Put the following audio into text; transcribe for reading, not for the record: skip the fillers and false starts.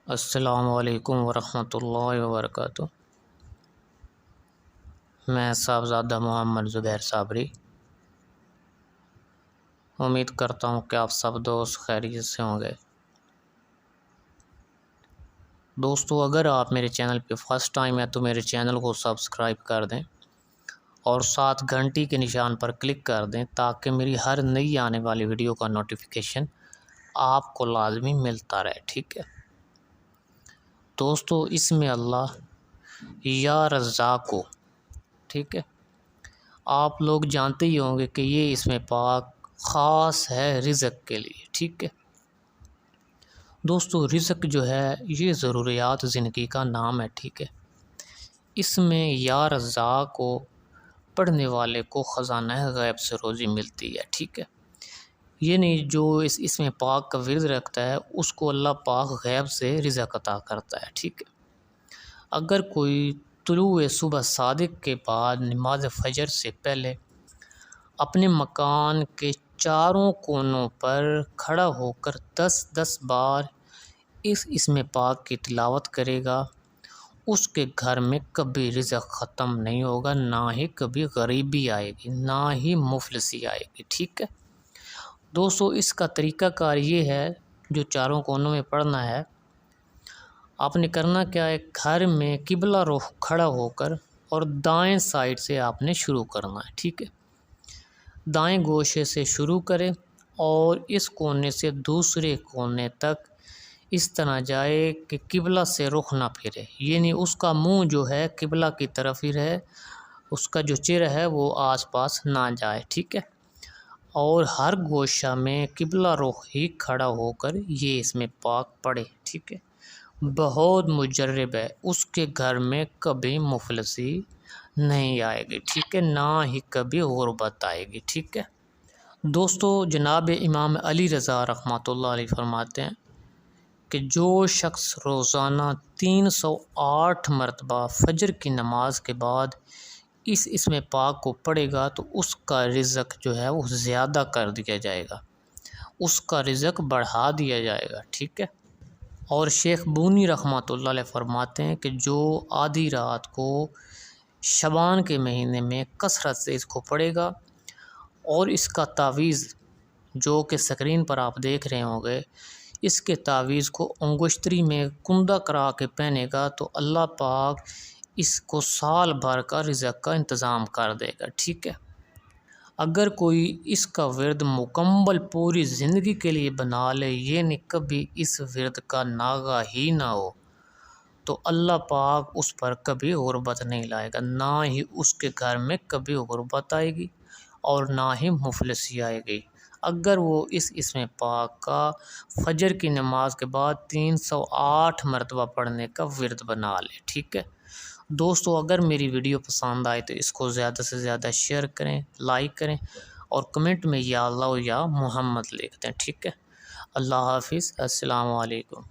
السلام علیکم ورحمۃ اللہ وبرکاتہ۔ میں صاحبزادہ محمد زبیر صابری امید کرتا ہوں کہ آپ سب دوست خیریت سے ہوں گے۔ دوستو، اگر آپ میرے چینل پہ فرسٹ ٹائم ہے تو میرے چینل کو سبسکرائب کر دیں اور ساتھ گھنٹی کے نشان پر کلک کر دیں تاکہ میری ہر نئی آنے والی ویڈیو کا نوٹیفیکیشن آپ کو لازمی ملتا رہے، ٹھیک ہے دوستو۔ اس میں اللہ یا رزاق کو، ٹھیک ہے، آپ لوگ جانتے ہی ہوں گے کہ یہ اس میں پاک خاص ہے رزق کے لیے، ٹھیک ہے دوستو۔ رزق جو ہے یہ ضروریات زندگی کا نام ہے، ٹھیک ہے۔ اس میں یا رزاق کو پڑھنے والے کو خزانہ غیب سے روزی ملتی ہے، ٹھیک ہے۔ یہ نہیں جو اس میں پاک کا ورد رکھتا ہے اس کو اللہ پاک غیب سے رزق عطا کرتا ہے، ٹھیک ہے۔ اگر کوئی طلوع صبح صادق کے بعد نماز فجر سے پہلے اپنے مکان کے چاروں کونوں پر کھڑا ہو کر 10 بار اس میں پاک کی تلاوت کرے گا، اس کے گھر میں کبھی رزق ختم نہیں ہوگا، نہ ہی کبھی غریبی آئے گی، نہ ہی مفلسی آئے گی، ٹھیک ہے دوستو۔ اس کا طریقہ کار یہ ہے، جو چاروں کونوں میں پڑھنا ہے، آپ نے کرنا کیا ہے، گھر میں قبلہ رخ کھڑا ہو کر اور دائیں سائڈ سے آپ نے شروع کرنا ہے، ٹھیک ہے۔ دائیں گوشے سے شروع کریں اور اس کونے سے دوسرے کونے تک اس طرح جائے کہ قبلہ سے رخ نہ پھرے، یعنی اس کا منہ جو ہے قبلہ کی طرف ہی رہے، اس کا جو چہرہ ہے وہ آس پاس نہ جائے، ٹھیک ہے۔ اور ہر گوشہ میں قبلہ رخ ہی کھڑا ہو کر یہ اس میں پاک پڑھے، ٹھیک ہے۔ بہت مجرب ہے، اس کے گھر میں کبھی مفلسی نہیں آئے گی، ٹھیک ہے، نہ ہی کبھی غربت آئے گی، ٹھیک ہے دوستو۔ جناب امام علی رضا رحمۃ اللہ علیہ فرماتے ہیں کہ جو شخص روزانہ 308 مرتبہ فجر کی نماز کے بعد اس میں پاک کو پڑھے گا تو اس کا رزق جو ہے وہ زیادہ کر دیا جائے گا، اس کا رزق بڑھا دیا جائے گا، ٹھیک ہے۔ اور شیخ بونی رحمۃ اللہ علیہ فرماتے ہیں کہ جو آدھی رات کو شعبان کے مہینے میں کثرت سے اس کو پڑھے گا اور اس کا تعویذ جو کہ سکرین پر آپ دیکھ رہے ہوں گے، اس کے تعویذ کو انگشتری میں کندہ کرا کے پہنے گا تو اللہ پاک اس کو سال بھر کا رزق کا انتظام کر دے گا، ٹھیک ہے۔ اگر کوئی اس کا ورد مکمل پوری زندگی کے لیے بنا لے، یعنی کبھی اس ورد کا ناغہ ہی نہ ہو، تو اللہ پاک اس پر کبھی غربت نہیں لائے گا، نہ ہی اس کے گھر میں کبھی غربت آئے گی اور نہ ہی مفلسی آئے گی، اگر وہ اس میں پاک کا فجر کی نماز کے بعد 308 مرتبہ پڑھنے کا ورد بنا لے، ٹھیک ہے دوستو۔ اگر میری ویڈیو پسند آئے تو اس کو زیادہ سے زیادہ شیئر کریں، لائک کریں اور کمنٹ میں یا اللہ یا محمد لکھ دیں، ٹھیک ہے۔ اللہ حافظ، السلام علیکم۔